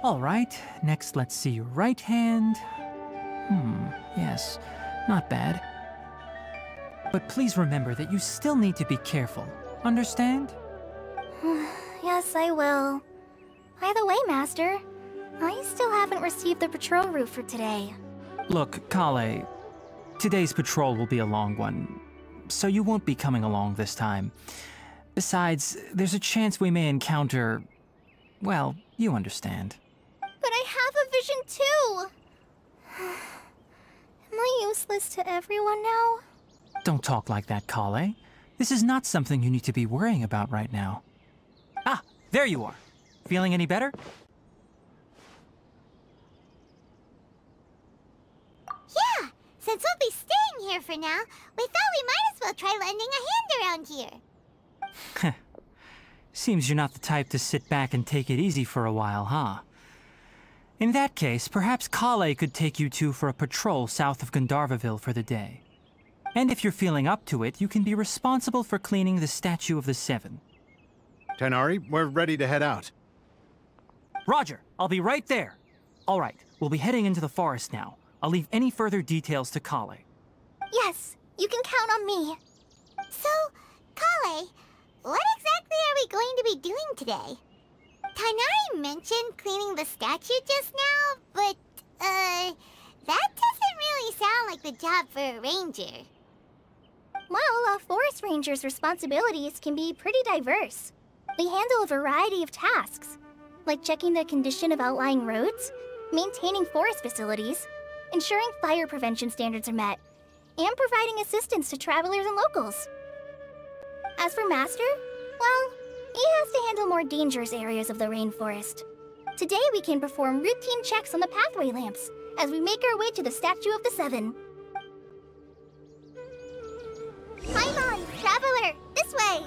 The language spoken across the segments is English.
All right, next let's see your right hand. Yes, not bad. But please remember that you still need to be careful. Understand? Yes, I will. By the way, Master, I still haven't received the patrol route for today. Look, Collei, today's patrol will be a long one, so you won't be coming along this time. Besides, there's a chance we may encounter... well, you understand. But I have a vision too! Am I useless to everyone now? Don't talk like that, Collei. This is not something you need to be worrying about right now. Ah, there you are. Feeling any better? Yeah, since we'll be staying here for now, we thought we might as well try lending a hand around here. Seems you're not the type to sit back and take it easy for a while, huh? In that case, perhaps Collei could take you two for a patrol south of Gandharvaville for the day. And if you're feeling up to it, you can be responsible for cleaning the Statue of the Seven. Tighnari, we're ready to head out. Roger, I'll be right there. All right, we'll be heading into the forest now. I'll leave any further details to Collei. Yes, you can count on me. So, Collei, what exactly are we going to be doing today? Tighnari mentioned cleaning the statue just now, but, that doesn't really sound like the job for a ranger. Well, a forest ranger's responsibilities can be pretty diverse. They handle a variety of tasks, like checking the condition of outlying roads, maintaining forest facilities, ensuring fire prevention standards are met, and providing assistance to travelers and locals. As for Master, well, he has to handle more dangerous areas of the rainforest. Today we can perform routine checks on the pathway lamps as we make our way to the Statue of the Seven. Paimon, Traveler, this way!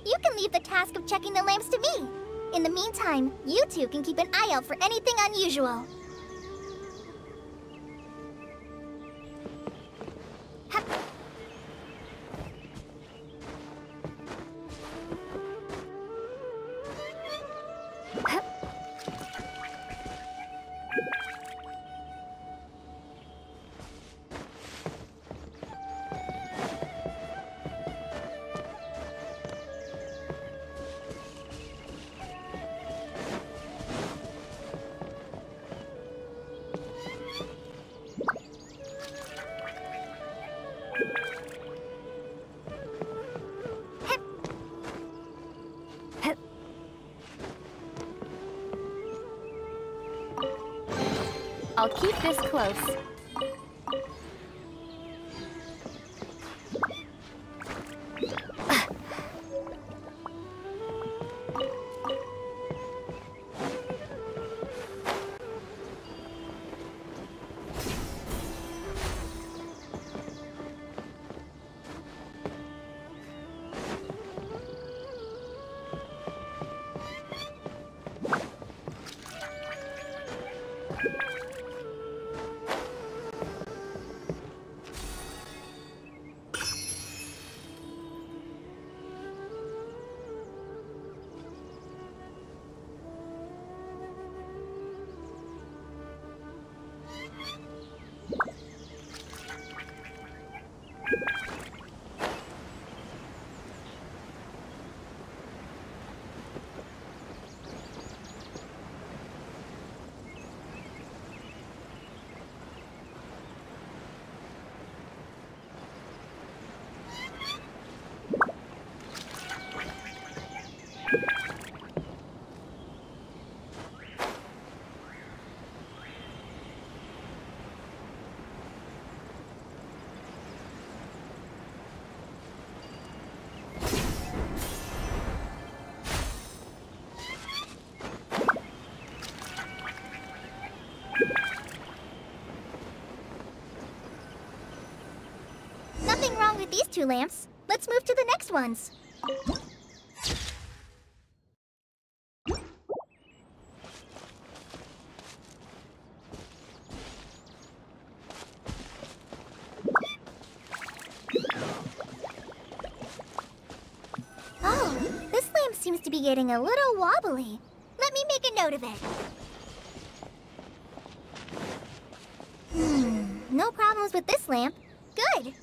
You can leave the task of checking the lamps to me. In the meantime, you two can keep an eye out for anything unusual. Hup. Hup. I'll keep this close. Nothing wrong with these two lamps. Let's move to the next ones. Oh, this lamp seems to be getting a little wobbly. Let Let me make a note of it. No problems with this lamp. Good.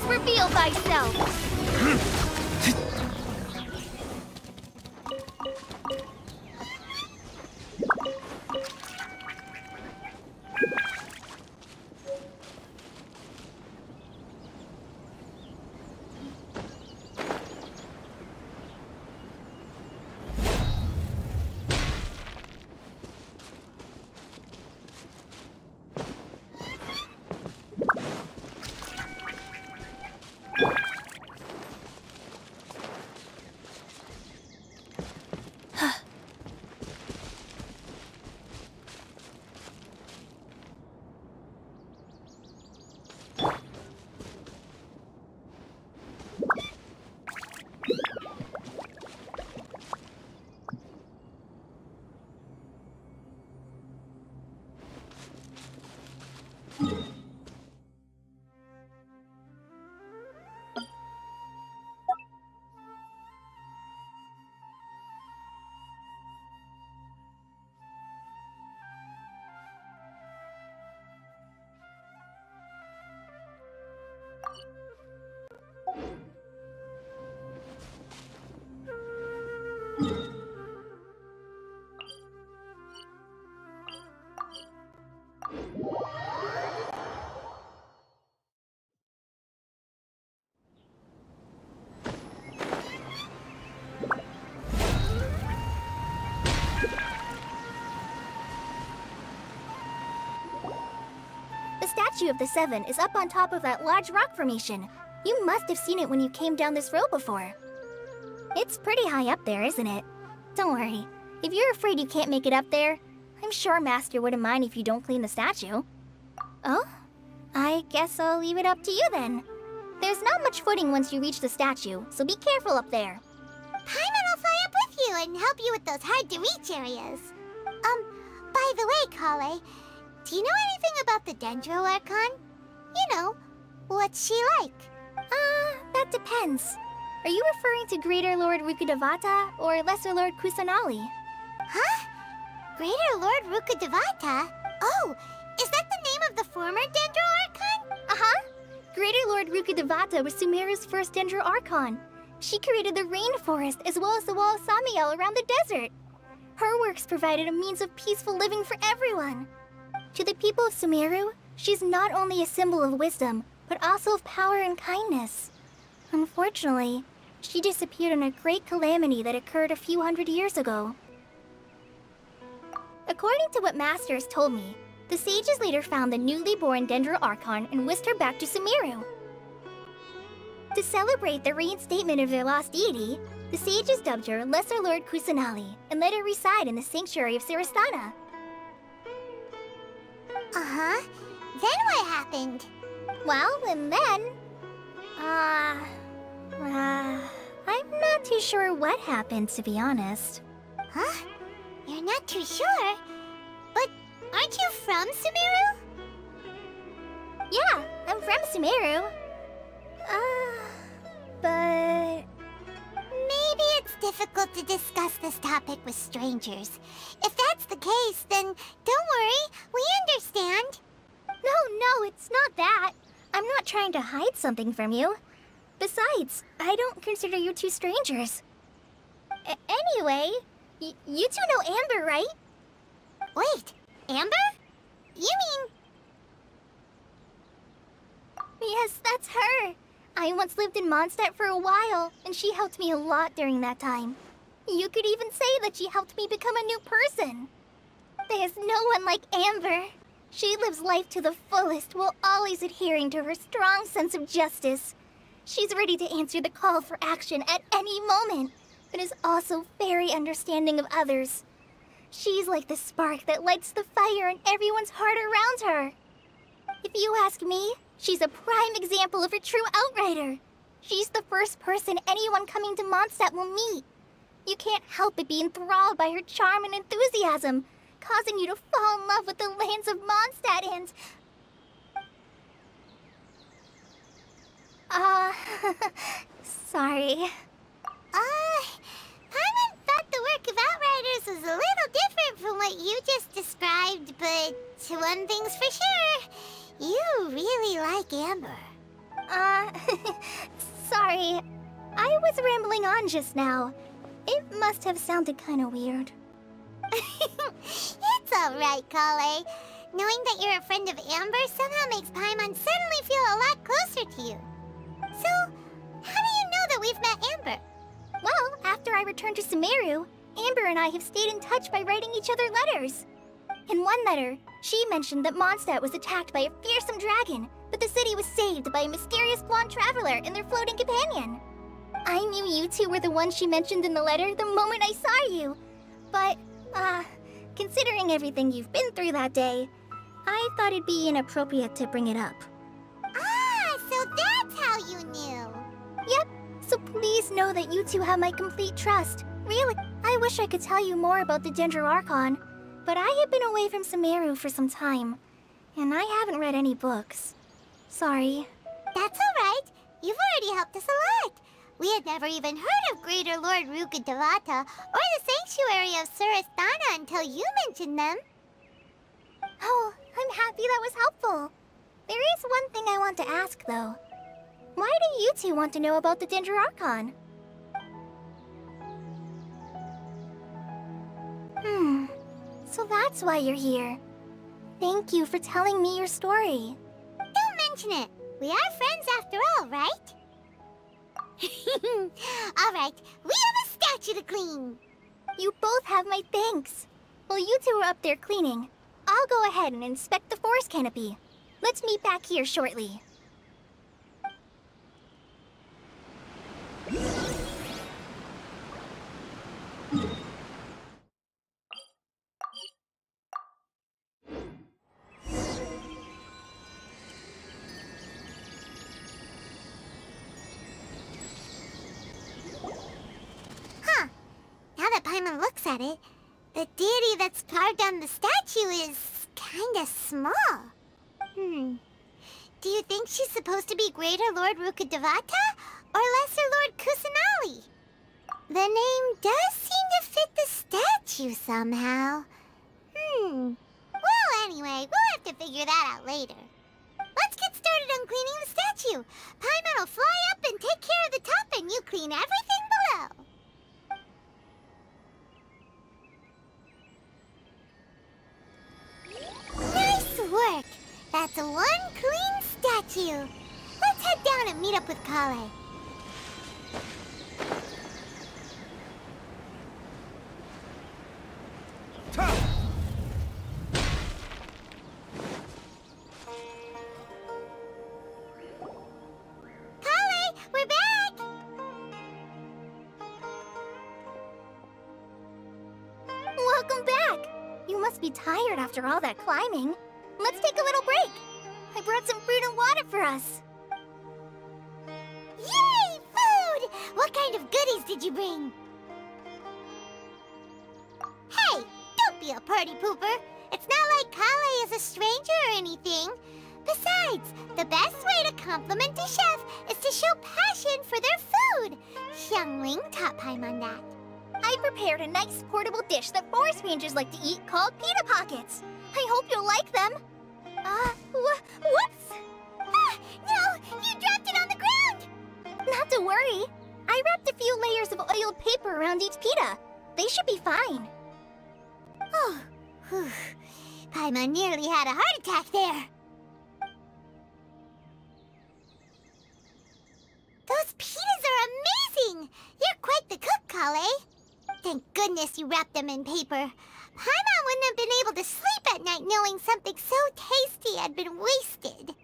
Reveal thyself! The statue of the Seven is up on top of that large rock formation. You must have seen it when you came down this road before. It's pretty high up there, isn't it? Don't worry. If you're afraid you can't make it up there, I'm sure Master wouldn't mind if you don't clean the statue. Oh? I guess I'll leave it up to you then. There's not much footing once you reach the statue, so be careful up there. Paimon will fly up with you and help you with those hard-to-reach areas. By the way, Collei, do you know anything about the Dendro Archon? You know, what's she like? That depends. Are you referring to Greater Lord Rukkhadevata or Lesser Lord Kusanali? Huh? Greater Lord Rukkhadevata? Oh, is that the name of the former Dendro Archon? Uh-huh. Greater Lord Rukkhadevata was Sumeru's first Dendro Archon. She created the rainforest as well as the wall of Samiel around the desert. Her works provided a means of peaceful living for everyone. To the people of Sumeru, she's not only a symbol of wisdom, but also of power and kindness. Unfortunately, she disappeared in a great calamity that occurred a few hundred years ago. According to what Master has told me, the sages later found the newly born Dendro Archon and whisked her back to Sumeru. To celebrate the reinstatement of their lost deity, the sages dubbed her Lesser Lord Kusanali and let her reside in the sanctuary of Sarastana. Uh-huh. Then what happened? Well, and then... I'm not too sure what happened, to be honest. Huh? You're not too sure? But aren't you from Sumeru? Yeah, I'm from Sumeru. But... Maybe it's difficult to discuss this topic with strangers. If that's the case, then don't worry, we understand. No, it's not that. I'm not trying to hide something from you. Besides, I don't consider you two strangers. Anyway, you two know Amber, right? Wait, Amber? You mean... Yes, that's her. I once lived in Mondstadt for a while, and she helped me a lot during that time. You could even say that she helped me become a new person. There's no one like Amber. She lives life to the fullest while always adhering to her strong sense of justice. She's ready to answer the call for action at any moment, but is also very understanding of others. She's like the spark that lights the fire in everyone's heart around her. If you ask me, she's a prime example of a true outrider. She's the first person anyone coming to Mondstadt will meet. You can't help but be enthralled by her charm and enthusiasm, causing you to fall in love with the lands of Mondstadt and... sorry. Paimon thought the work of Outriders was a little different from what you just described, but one thing's for sure, you really like Amber. Sorry. I was rambling on just now. It must have sounded kind of weird. It's alright, Collei. Knowing that you're a friend of Amber somehow makes Paimon suddenly feel a lot closer to you. So, how do you know that we've met Amber? Well, after I returned to Sumeru, Amber and I have stayed in touch by writing each other letters. In one letter, she mentioned that Mondstadt was attacked by a fearsome dragon, but the city was saved by a mysterious blonde traveler and their floating companion. I knew you two were the ones she mentioned in the letter the moment I saw you. But, considering everything you've been through that day, I thought it'd be inappropriate to bring it up. Ah, so that's how you knew. Yep, so please know that you two have my complete trust. Really, I wish I could tell you more about the Dendroarchon, but I have been away from Sumeru for some time, and I haven't read any books. Sorry. That's alright. You've already helped us a lot. We had never even heard of Greater Lord Rukkhadevata or the Sanctuary of Surasthana until you mentioned them. Oh, I'm happy that was helpful. There is one thing I want to ask, though. Why do you two want to know about the Dendroarchon? So that's why you're here. Thank you for telling me your story. Don't mention it. We are friends after all, right? Alright, we have a statue to clean. You both have my thanks. While you two are up there cleaning, I'll go ahead and inspect the forest canopy. Let's meet back here shortly. Now that Paimon looks at it, the deity that's carved on the statue is kinda small. Do you think she's supposed to be Greater Lord Rukkhadevata or Lesser Lord Kusanali? The name does seem to fit the statue somehow. Well, anyway, we'll have to figure that out later. Let's get started on cleaning the statue. Paimon will fly up and take care of the top and you clean everything below. Nice work! That's one clean statue. Let's head down and meet up with Collei. Collei, we're back! Welcome back! You must be tired after all that climbing. Let's take a little break. I brought some fruit and water for us. Yay, food! What kind of goodies did you bring? Hey, don't be a party pooper. It's not like Collei is a stranger or anything. Besides, the best way to compliment a chef is to show passion for their food. Xiangling taught Paimon that. I prepared a nice portable dish that forest rangers like to eat called pita pockets. I hope you'll like them. Whoops! Ah, no! You dropped it on the ground! Not to worry. I wrapped a few layers of oiled paper around each pita. They should be fine. Oh, whew. Paimon nearly had a heart attack there. Those pitas are amazing! You're quite the cook, Collei. Thank goodness you wrapped them in paper. Paimon wouldn't have been able to sleep at night knowing something so tasty had been wasted.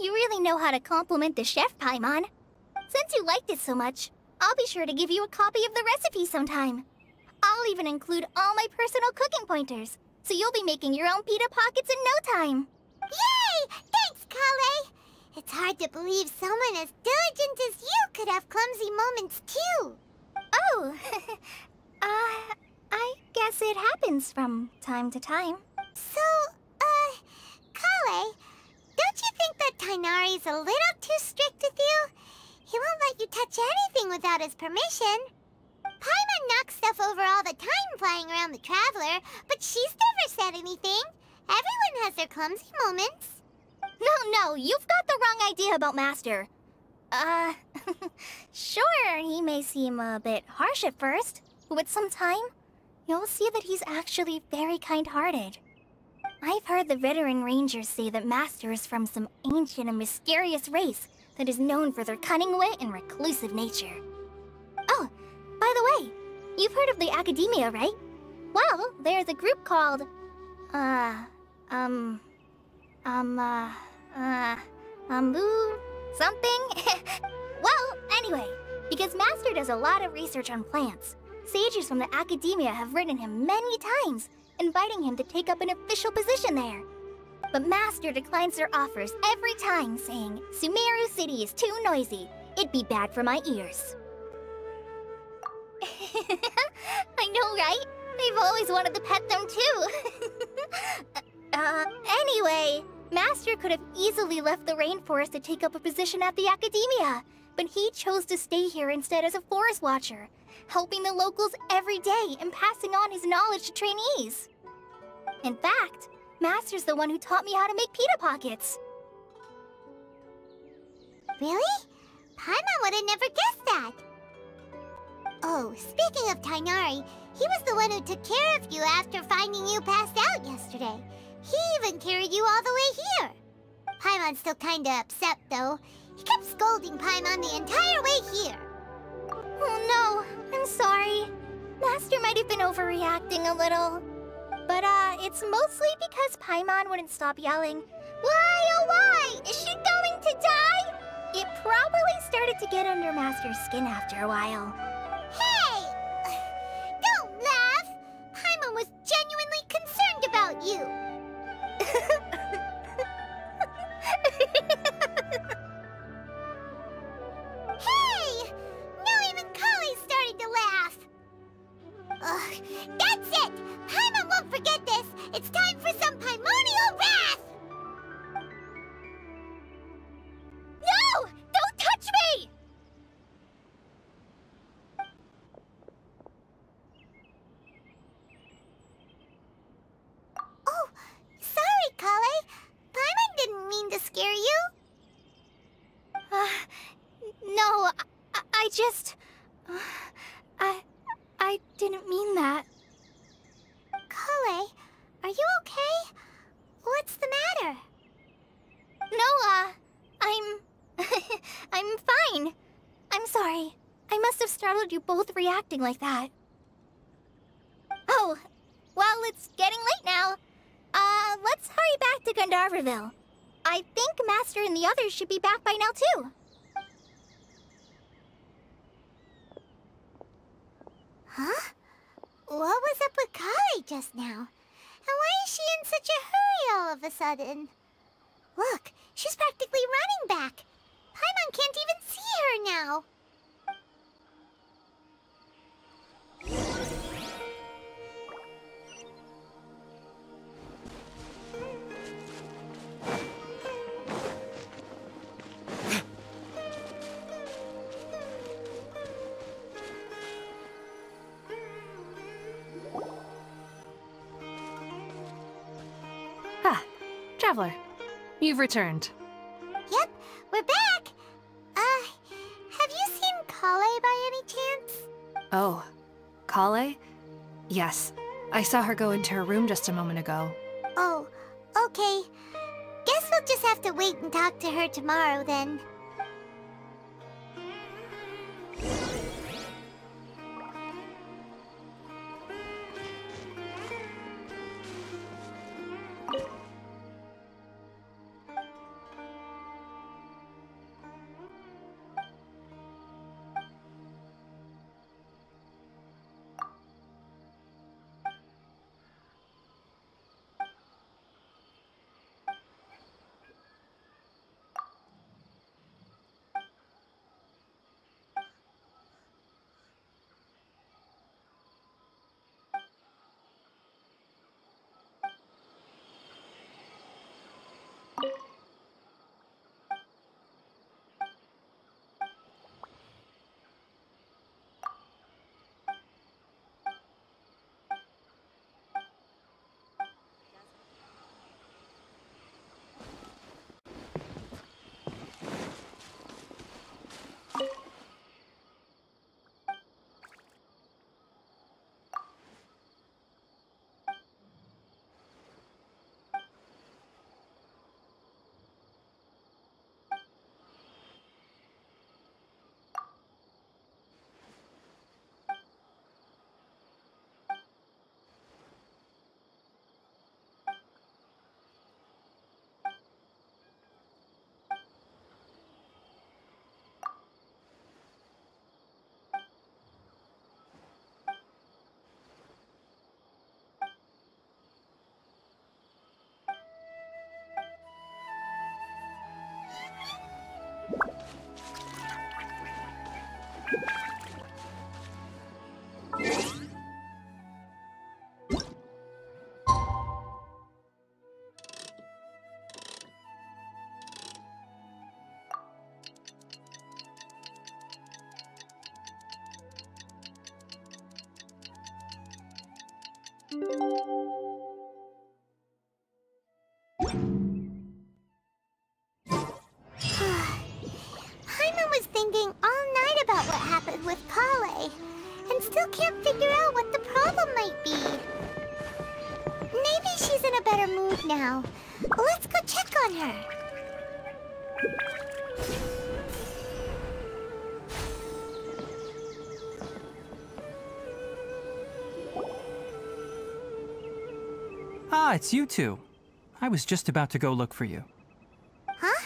You really know how to compliment the chef, Paimon. Since you liked it so much, I'll be sure to give you a copy of the recipe sometime. I'll even include all my personal cooking pointers, so you'll be making your own pita pockets in no time. Yay! Thanks, Collei! It's hard to believe someone as diligent as you could have clumsy moments, too. Oh, I guess it happens from time to time. So, Collei, don't you think that Tighnari's a little too strict with you? He won't let you touch anything without his permission. Paimon knocks stuff over all the time flying around the Traveler, but she's never said anything. Everyone has their clumsy moments. No, you've got the wrong idea about Master. Sure, he may seem a bit harsh at first, but with some time, you'll see that he's actually very kind-hearted. I've heard the veteran rangers say that Master is from some ancient and mysterious race that is known for their cunning wit and reclusive nature. Oh, by the way, you've heard of the Academia, right? Well, there's a group called, something? Well, anyway, because Master does a lot of research on plants, sages from the Academia have written him many times, inviting him to take up an official position there. But Master declines their offers every time, saying, Sumeru City is too noisy. It'd be bad for my ears. I know, right? I've always wanted to pet them too. Anyway, Master could have easily left the rainforest to take up a position at the Academia, but he chose to stay here instead as a forest watcher, helping the locals every day and passing on his knowledge to trainees. In fact, Master's the one who taught me how to make pita pockets. Really? Paimon would have never guessed that. Oh, speaking of Tighnari, he was the one who took care of you after finding you passed out yesterday. He even carried you all the way here. Paimon's still kinda upset, though. He kept scolding Paimon the entire way here. Oh no, I'm sorry. Master might have been overreacting a little. But it's mostly because Paimon wouldn't stop yelling, "Why, oh why? Is she going to die?" It probably started to get under Master's skin after a while. Hey! Don't laugh! Paimon was genuinely concerned about you. Hey! Now even Collei started to laugh. Ugh, that's it! Paimon won't forget this! It's time for some Paimonial wrath! No! Don't touch me! Oh, sorry, Collei. Paimon didn't mean to scare you. No, I just... I didn't mean that. Collei, are you okay? What's the matter? No, I'm fine. I'm sorry. I must have startled you both reacting like that. Oh, well, it's getting late now. Let's hurry back to Gandharvaville. I think Master and the others should be back by now, too. Huh? What was up with Collei just now? And why is she in such a hurry all of a sudden? Look, she's practically running back. Paimon can't even see her now. Traveler, you've returned. Yep, we're back. Have you seen Collei by any chance? Oh, Collei? Yes, I saw her go into her room just a moment ago. Oh, okay. Guess we'll just have to wait and talk to her tomorrow then. Paimon was thinking all night about what happened with Collei, and still can't figure out what the problem might be. Maybe she's in a better mood now. Let's go check on her. Ah, it's you two. I was just about to go look for you. Huh?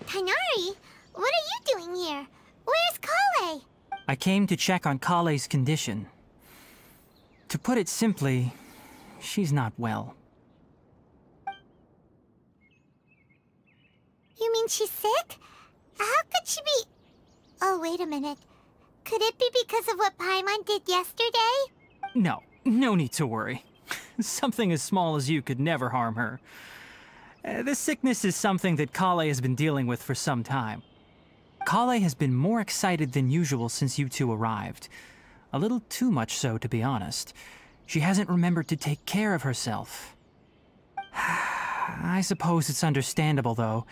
Tighnari? What are you doing here? Where's Collei? I came to check on Collei's condition. To put it simply, she's not well. You mean she's sick? How could she be... Oh, wait a minute. Could it be because of what Paimon did yesterday? No need to worry. Something as small as you could never harm her. This sickness is something that Collei has been dealing with for some time. Collei has been more excited than usual since you two arrived. A little too much so, to be honest. She hasn't remembered to take care of herself. I suppose it's understandable, though.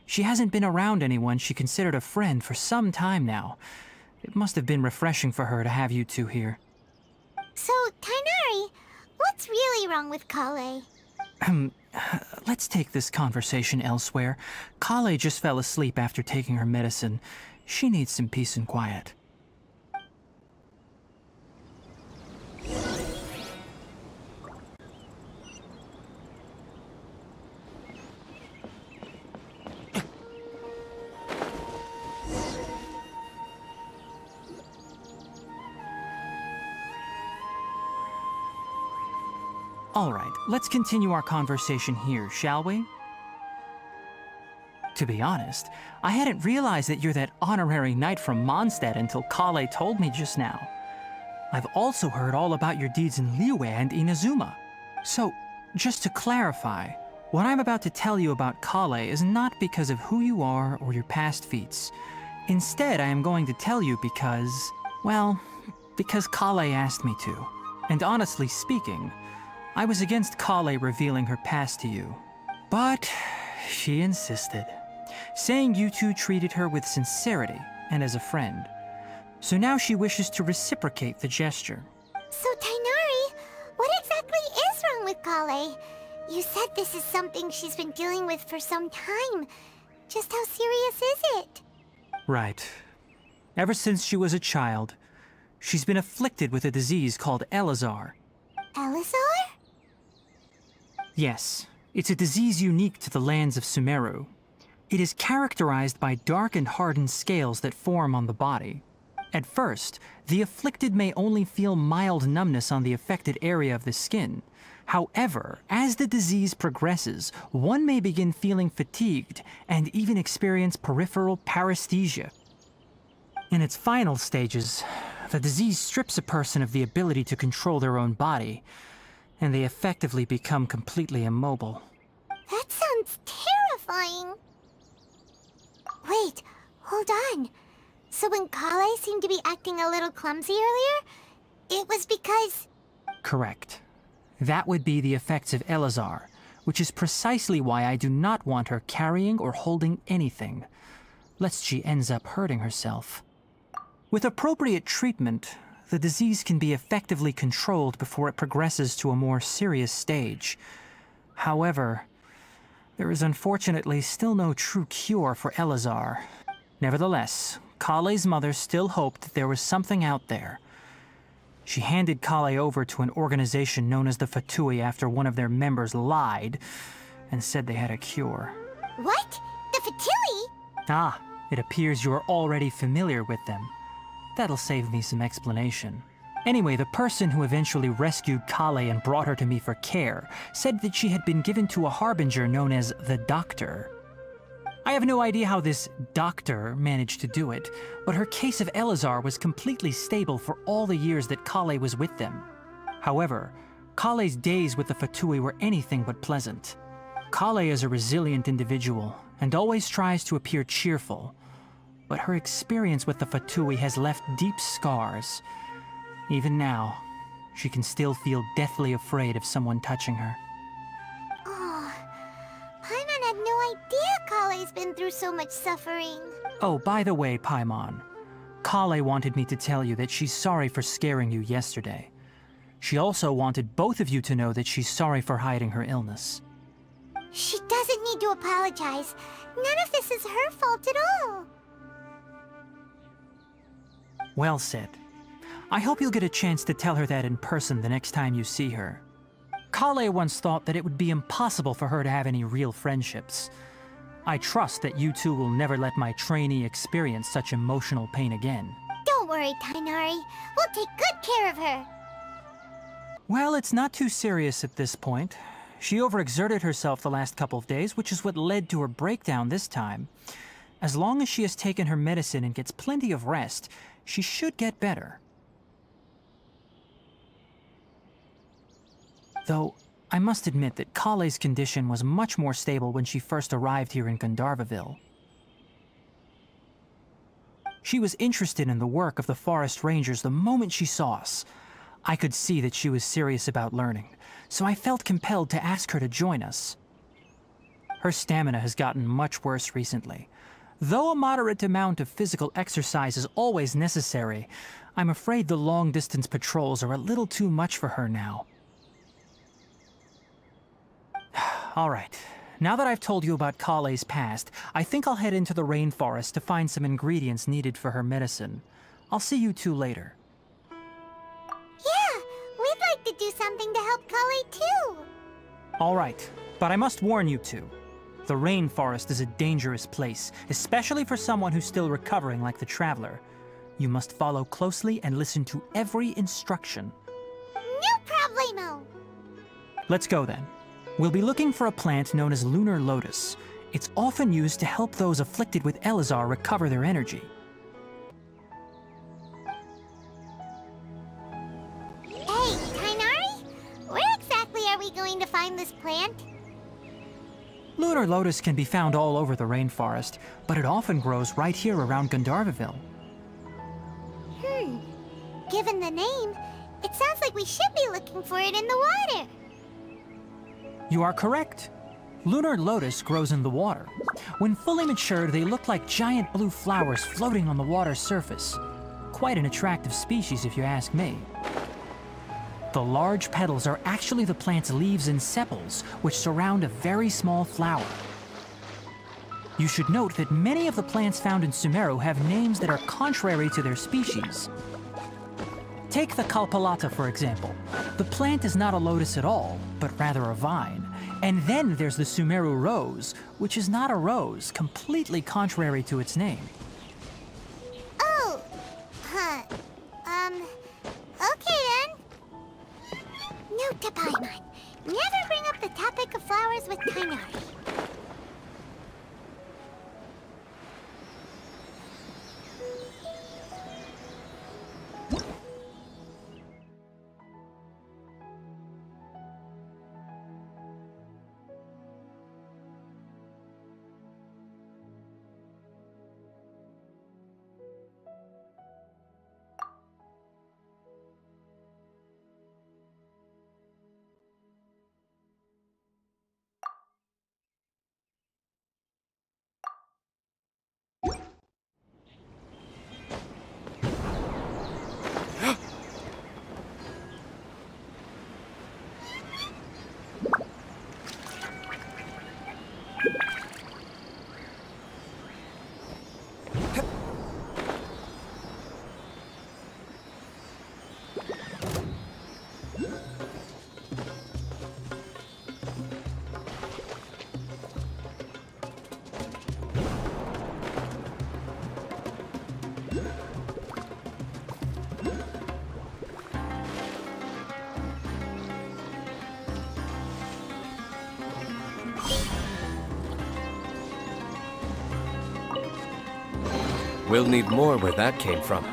She hasn't been around anyone she considered a friend for some time now. It must have been refreshing for her to have you two here. So, Tighnari, what's really wrong with Collei? Let's take this conversation elsewhere. Collei just fell asleep after taking her medicine. She needs some peace and quiet. All right, let's continue our conversation here, shall we? To be honest, I hadn't realized that you're that honorary knight from Mondstadt until Collei told me just now. I've also heard all about your deeds in Liyue and Inazuma. So, just to clarify, what I'm about to tell you about Collei is not because of who you are or your past feats. Instead, I am going to tell you because, well, because Collei asked me to. And honestly speaking, I was against Collei revealing her past to you. But she insisted, saying you two treated her with sincerity and as a friend. So now she wishes to reciprocate the gesture. So, Tighnari, what exactly is wrong with Collei? You said this is something she's been dealing with for some time. Just how serious is it? Right. Ever since she was a child, she's been afflicted with a disease called Elazar. Elazar? Yes, it's a disease unique to the lands of Sumeru. It is characterized by dark and hardened scales that form on the body. At first, the afflicted may only feel mild numbness on the affected area of the skin. However, as the disease progresses, one may begin feeling fatigued and even experience peripheral paresthesia. In its final stages, the disease strips a person of the ability to control their own body, and they effectively become completely immobile. That sounds terrifying. Wait, hold on. So when Collei seemed to be acting a little clumsy earlier, it was because... Correct. That would be the effects of Elazar, which is precisely why I do not want her carrying or holding anything, lest she ends up hurting herself. With appropriate treatment, the disease can be effectively controlled before it progresses to a more serious stage. However, there is unfortunately still no true cure for Elazar. Nevertheless, Collei's mother still hoped that there was something out there. She handed Collei over to an organization known as the Fatui after one of their members lied and said they had a cure. What? The Fatui? Ah, it appears you are already familiar with them. That'll save me some explanation. Anyway, the person who eventually rescued Collei and brought her to me for care said that she had been given to a harbinger known as the Doctor. I have no idea how this doctor managed to do it, but her case of Elazar was completely stable for all the years that Collei was with them. However, Collei's days with the Fatui were anything but pleasant. Collei is a resilient individual and always tries to appear cheerful, but her experience with the Fatui has left deep scars. Even now, she can still feel deathly afraid of someone touching her. Oh, Paimon had no idea Collei's been through so much suffering. Oh, by the way, Paimon, Collei wanted me to tell you that she's sorry for scaring you yesterday. She also wanted both of you to know that she's sorry for hiding her illness. She doesn't need to apologize. None of this is her fault at all. Well said. I hope you'll get a chance to tell her that in person the next time you see her. Collei once thought that it would be impossible for her to have any real friendships. I trust that you two will never let my trainee experience such emotional pain again. Don't worry, Tighnari. We'll take good care of her. Well, it's not too serious at this point. She overexerted herself the last couple of days, which is what led to her breakdown this time. As long as she has taken her medicine and gets plenty of rest, she should get better. Though, I must admit that Collei's condition was much more stable when she first arrived here in Gandharvaville. She was interested in the work of the forest rangers the moment she saw us. I could see that she was serious about learning, so I felt compelled to ask her to join us. Her stamina has gotten much worse recently. Though a moderate amount of physical exercise is always necessary, I'm afraid the long-distance patrols are a little too much for her now. All right, now that I've told you about Collei's past, I think I'll head into the rainforest to find some ingredients needed for her medicine. I'll see you two later. Yeah, we'd like to do something to help Collei too. All right, but I must warn you two. The rainforest is a dangerous place, especially for someone who's still recovering like the Traveler. You must follow closely and listen to every instruction. No problemo. Let's go then. We'll be looking for a plant known as lunar lotus. It's often used to help those afflicted with Elazar recover their energy. Hey, Tighnari? Where exactly are we going to find this plant? Lunar lotus can be found all over the rainforest, but it often grows right here around Gandharvaville. Given the name, it sounds like we should be looking for it in the water. You are correct. Lunar lotus grows in the water. When fully matured, they look like giant blue flowers floating on the water's surface. Quite an attractive species, if you ask me. The large petals are actually the plant's leaves and sepals, which surround a very small flower. You should note that many of the plants found in Sumeru have names that are contrary to their species. Take the Kalpalata, for example. The plant is not a lotus at all, but rather a vine. And then there's the Sumeru rose, which is not a rose, completely contrary to its name. Oh, okay then. Note to Paimon, never bring up the topic of flowers with Tighnari. We'll need more where that came from.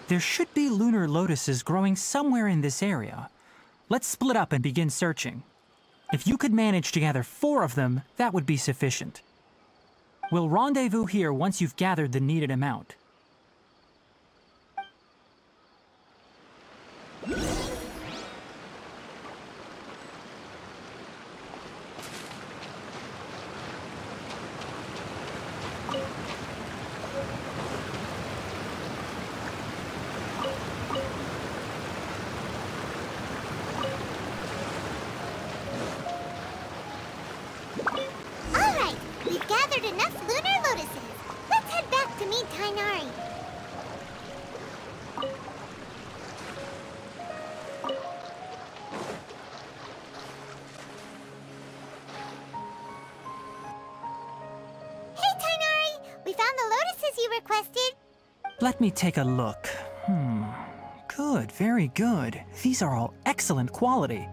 There should be lunar lotuses growing somewhere in this area. Let's split up and begin searching. If you could manage to gather 4 of them, that would be sufficient. We'll rendezvous here once you've gathered the needed amount. Let me take a look. Good, very good. These are all excellent quality.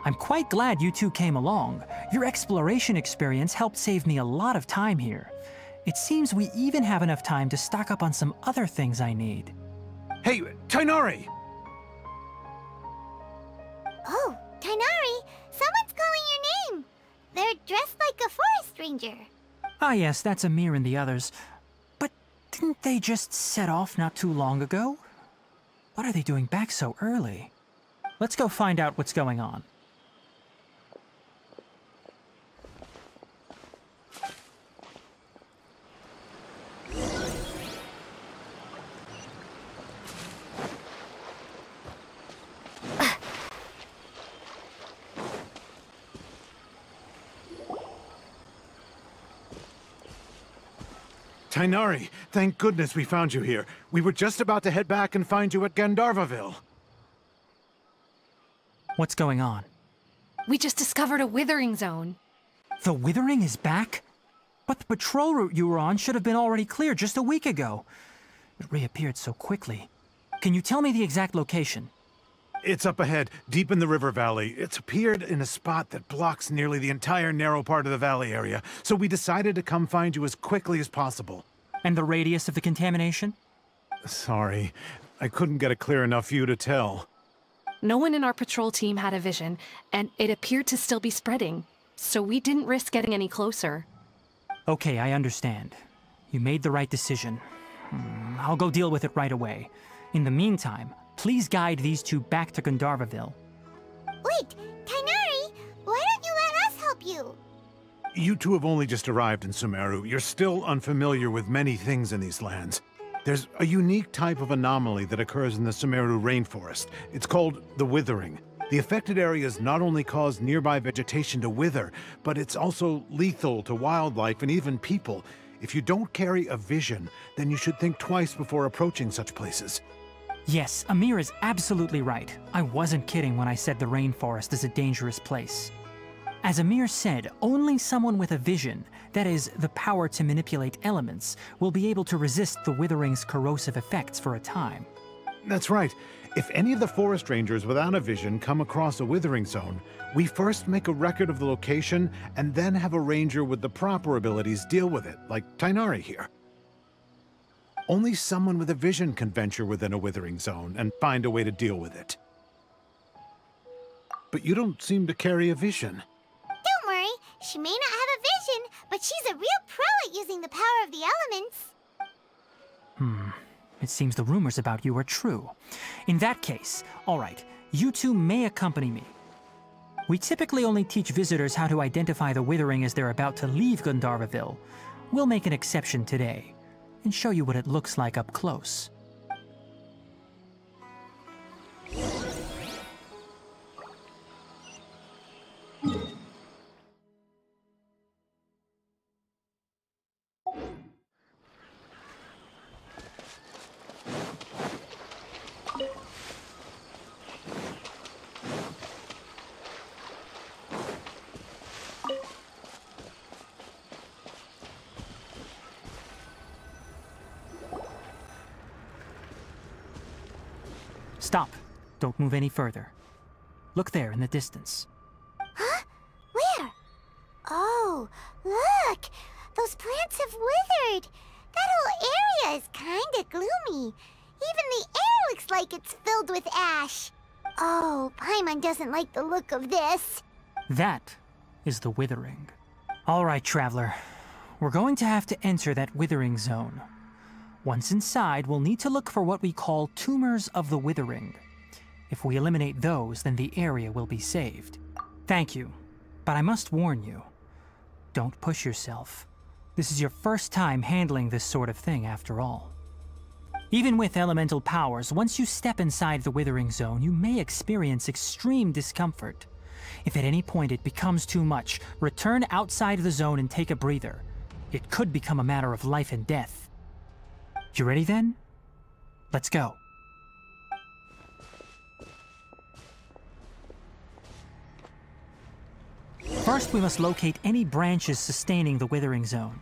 I'm quite glad you two came along. Your exploration experience helped save me a lot of time here. It seems we even have enough time to stock up on some other things I need. Hey, Tighnari! Oh, Tighnari! Someone's calling your name! They're dressed like a forest ranger. Ah yes, that's Amir and the others. But didn't they just set off not too long ago? What are they doing back so early? Let's go find out what's going on. Tighnari, thank goodness we found you here. We were just about to head back and find you at Gandharvaville. What's going on? We just discovered a Withering Zone. The Withering is back? But the patrol route you were on should have been already cleared just a week ago. It reappeared so quickly. Can you tell me the exact location? It's up ahead, deep in the river valley. It's appeared in a spot that blocks nearly the entire narrow part of the valley area, so we decided to come find you as quickly as possible. And the radius of the contamination? Sorry, I couldn't get a clear enough view to tell. No one in our patrol team had a vision, and it appeared to still be spreading, so we didn't risk getting any closer. Okay, I understand. You made the right decision. I'll go deal with it right away. In the meantime, please guide these two back to Gandharvaville. Wait, Tighnari, why don't you let us help you? You two have only just arrived in Sumeru. You're still unfamiliar with many things in these lands. There's a unique type of anomaly that occurs in the Sumeru rainforest. It's called the Withering. The affected areas not only cause nearby vegetation to wither, but it's also lethal to wildlife and even people. If you don't carry a vision, then you should think twice before approaching such places. Yes, Amir is absolutely right. I wasn't kidding when I said the rainforest is a dangerous place. As Amir said, only someone with a vision, that is, the power to manipulate elements, will be able to resist the Withering's corrosive effects for a time. That's right. If any of the forest rangers without a vision come across a Withering Zone, we first make a record of the location and then have a ranger with the proper abilities deal with it, like Tighnari here. Only someone with a vision can venture within a Withering Zone and find a way to deal with it. But you don't seem to carry a vision. Don't worry, she may not have a vision, but she's a real pro at using the power of the elements. It seems the rumors about you are true. In that case, all right, you two may accompany me. We typically only teach visitors how to identify the Withering as they're about to leave Gandharvaville. We'll make an exception today and show you what it looks like up close. Stop. Don't move any further. Look there in the distance. Huh? Where? Oh, look! Those plants have withered! That whole area is kinda gloomy. Even the air looks like it's filled with ash. Oh, Paimon doesn't like the look of this. That is the Withering. All right, Traveler. We're going to have to enter that Withering Zone. Once inside, we'll need to look for what we call tumors of the Withering. If we eliminate those, then the area will be saved. Thank you, but I must warn you. Don't push yourself. This is your first time handling this sort of thing, after all. Even with elemental powers, once you step inside the Withering Zone, you may experience extreme discomfort. If at any point it becomes too much, return outside the zone and take a breather. It could become a matter of life and death. You ready then? Let's go. First, we must locate any branches sustaining the Withering Zone.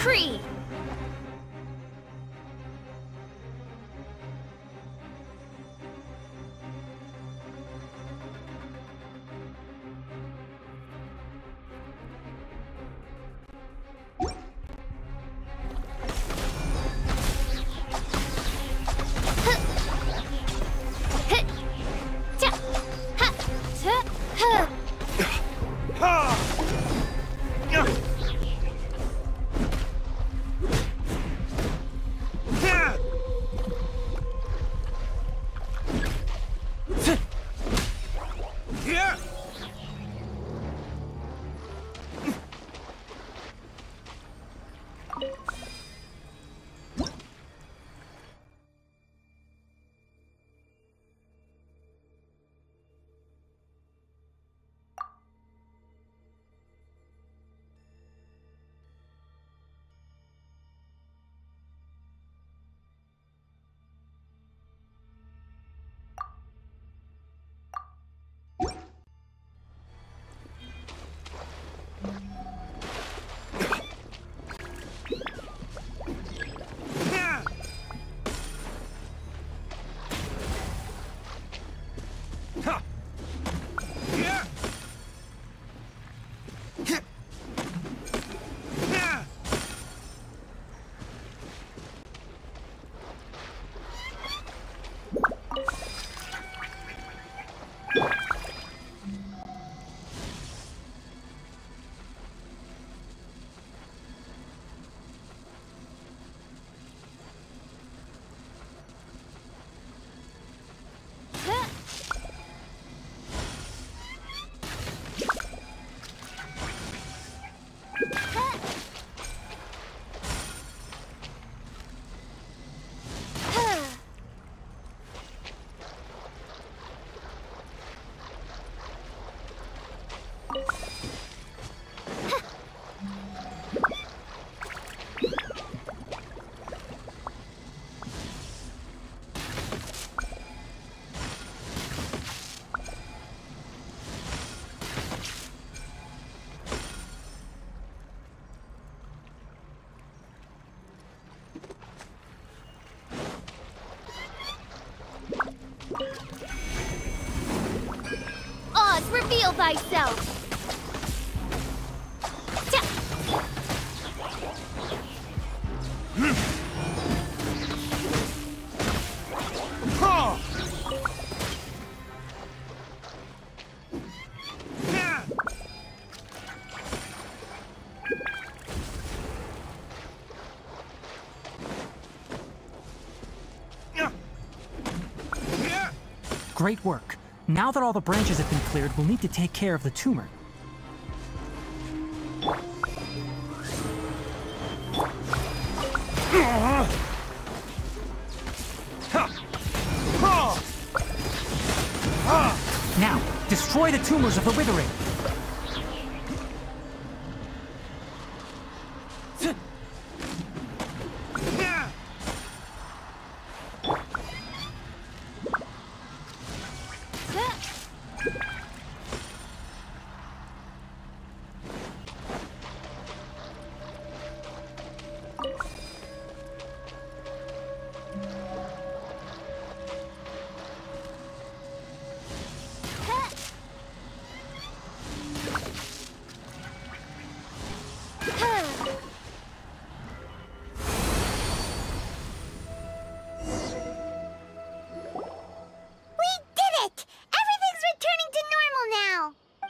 decree! Reveal thyself! Great work. Now that all the branches have been cleared, we'll need to take care of the tumor. Now, destroy the tumors of the Withering.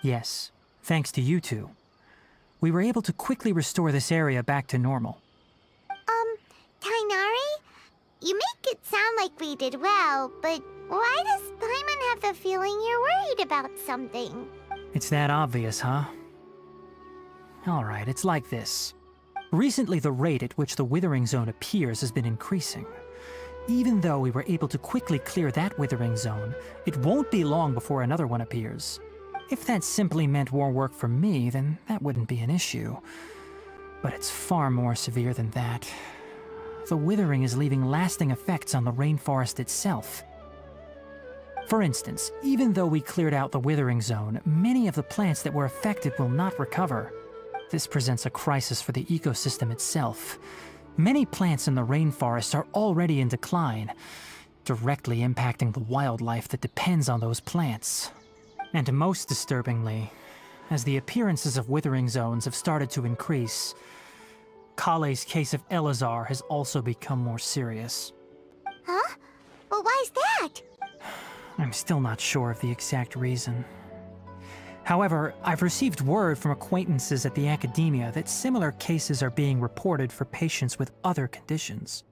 Yes, thanks to you two. We were able to quickly restore this area back to normal. Tighnari? You make it sound like we did well, but why does Paimon have the feeling you're worried about something? It's that obvious, huh? Alright, it's like this. Recently, the rate at which the Withering Zone appears has been increasing. Even though we were able to quickly clear that Withering Zone, it won't be long before another one appears. If that simply meant more work for me, then that wouldn't be an issue. But it's far more severe than that. The Withering is leaving lasting effects on the rainforest itself. For instance, even though we cleared out the Withering Zone, many of the plants that were affected will not recover. This presents a crisis for the ecosystem itself. Many plants in the rainforest are already in decline, directly impacting the wildlife that depends on those plants. And most disturbingly, as the appearances of withering zones have started to increase, Collei's case of Elazar has also become more serious. Huh? Well, why's that? I'm still not sure of the exact reason. However, I've received word from acquaintances at the academia that similar cases are being reported for patients with other conditions.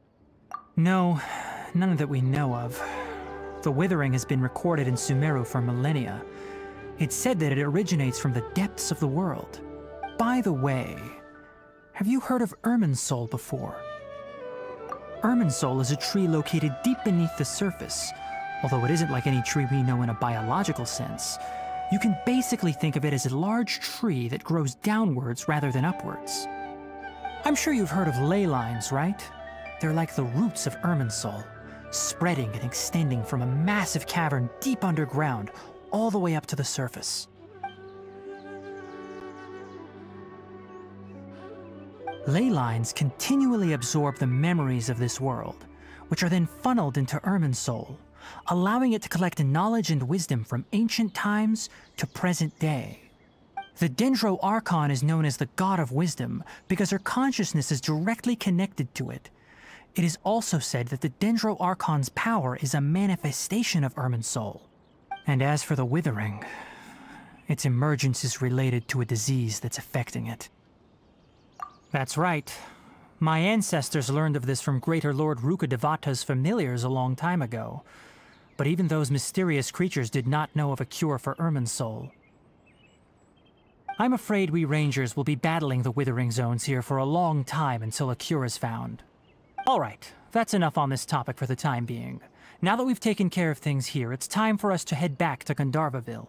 No, none that we know of. The withering has been recorded in Sumeru for millennia. It's said that it originates from the depths of the world. By the way, have you heard of Irminsul before? Irminsul is a tree located deep beneath the surface. Although it isn't like any tree we know in a biological sense, you can basically think of it as a large tree that grows downwards rather than upwards. I'm sure you've heard of ley lines, right? They're like the roots of Irminsul, spreading and extending from a massive cavern deep underground all the way up to the surface. Ley lines continually absorb the memories of this world, which are then funneled into Irminsul, allowing it to collect knowledge and wisdom from ancient times to present day. The Dendro Archon is known as the God of Wisdom because her consciousness is directly connected to it. It is also said that the Dendro Archon's power is a manifestation of Irminsul. And as for the Withering, its emergence is related to a disease that's affecting it. That's right. My ancestors learned of this from Greater Lord Rukkhadevata's familiars a long time ago. But even those mysterious creatures did not know of a cure for Irminsul. I'm afraid we Rangers will be battling the Withering Zones here for a long time until a cure is found. Alright, that's enough on this topic for the time being. Now that we've taken care of things here, it's time for us to head back to Gandharvaville.